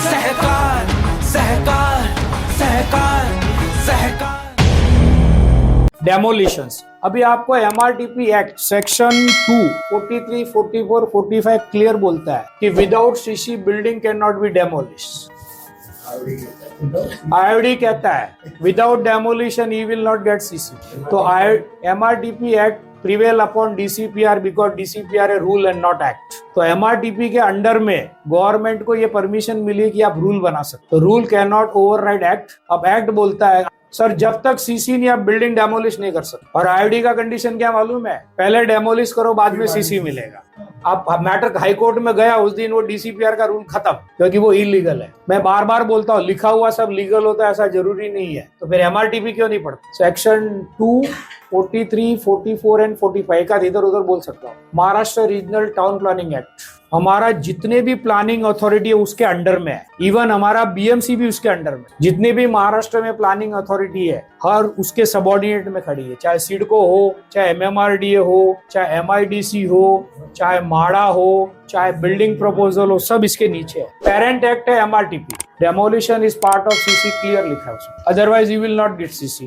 सहकार सहकार सहकार सहकार। डेमोलिशंस, अभी आपको MRTP act section 2, 43, 44, 45 clear बोलता है कि without CC building can not be demolish. IOD कहता है without demolition he will not get CC. तो MRTP act prevail upon DCPR because DCPR a rule and not act. तो MRTP के under में government को ये परमिशन मिली कि आप रूल बना सकते हो। Rule can not override act. अब एक्ट बोलता है सर जब तक सीसी नहीं आप बिल्डिंग डेमोलिश नहीं कर सकते। और आईओडी का कंडीशन क्या मालूम है, पहले डेमोलिश करो बाद में सीसी मिलेगा। आप मैटर हाई कोर्ट में गया उस दिन वो डीसीपीआर का रूल खत्म, क्योंकि वो इलीगल है। मैं बार बार बोलता हूँ लिखा हुआ सब लीगल होता है ऐसा जरूरी नहीं है। तो फिर एमआरटीपी क्यों नहीं पढ़ते? सेक्शन 2, 43, 44 एंड 45 का इधर उधर बोल सकता हूँ। Maharashtra regional town planning act हमारा जितने भी प्लानिंग अथॉरिटी है उसके अंडर में है। इवन हमारा बीएमसी भी उसके अंडर में। जितने भी महाराष्ट्र में प्लानिंग अथॉरिटी है हर उसके सबऑर्डिनेट में खड़ी है, चाहे सिडको हो, चाहे एमएमआरडीए हो, चाहे एमआईडीसी हो, चाहे माड़ा हो, चाहे बिल्डिंग प्रपोजल हो, सब इसके नीचे है। पेरेंट एक्ट है MRTP. Demolition is part of CC, clear लिखा है उसमें, otherwise you will not get CC.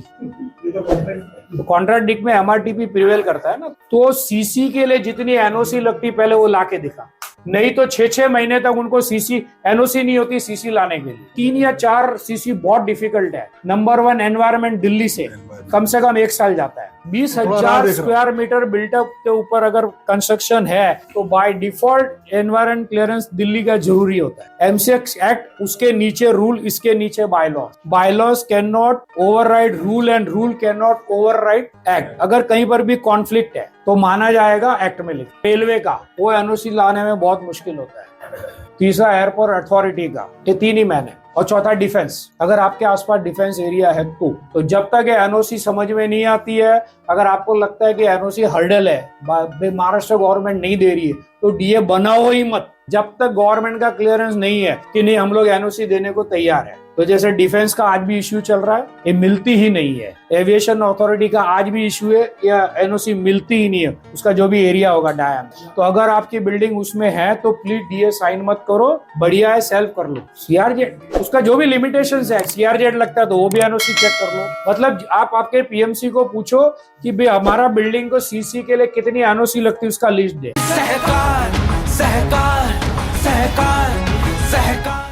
तो कॉन्ट्राडिक्ट में एमआरटीपी प्रिवेल करता है ना। तो सीसी के लिए जितनी एनओसी लगती पहले वो लाके दिखा, नहीं तो 6-6 महीने तक उनको सीसी एनओसी नहीं होती सीसी लाने के लिए। 3 या 4 सीसी बहुत डिफिकल्ट है। नंबर 1 एनवायरमेंट दिल्ली से कम 1 साल जाता है। 20,000 स्क्वायर मीटर बिल्टअप के ऊपर अगर कंस्ट्रक्शन है तो by default environment clearance Delhi का जरूरी होता है। एमसीएक्स एक्ट उसके नीचे रूल, इसके नीचे bylaws can not override rule and rule can not override act. अगर कहीं पर भी कॉन्फ्लिक्ट है तो माना जाएगा एक्ट में लिख। रेलवे का वो एनओसी लाने में बहुत मुश्किल होता है। तीसरा एयरपोर्ट अथॉरिटी का, ये 3 ही मैंने। और चौथा डिफेंस, अगर आपके आसपास डिफेंस एरिया है तो जब तक ये एनओसी समझ में नहीं आती है, अगर आपको लगता है कि एनओसी हर्डल है, महाराष्ट्र गवर्नमेंट नहीं दे रही है, तो डीए बनाओ ही मत जब तक गवर्नमेंट का क्लियरेंस नहीं है कि नहीं हम लोग एनओसी देने को तैयार है। तो जैसे डिफेंस का आज भी इश्यू चल रहा है, ये मिलती ही नहीं है। एविएशन अथॉरिटी का आज भी इश्यू है, या एनओसी मिलती ही नहीं है, उसका जो भी एरिया होगा डायम। तो अगर आपकी बिल्डिंग उसमें है तो प्लीज डीए साइन मत करो, बढ़िया है सेल्फ कर लो। सीआरजेड उसका जो भी लिमिटेशंस है, सीआरजेड लगता है तो वो भी एनओसी चेक कर लो। मतलब आप आपके पीएमसी को पूछो कि भाई हमारा बिल्डिंग को सीसी के लिए कितनी एनओसी लगती है, उसका लिस्ट दे। सहकार सहकार सहकार सहकार।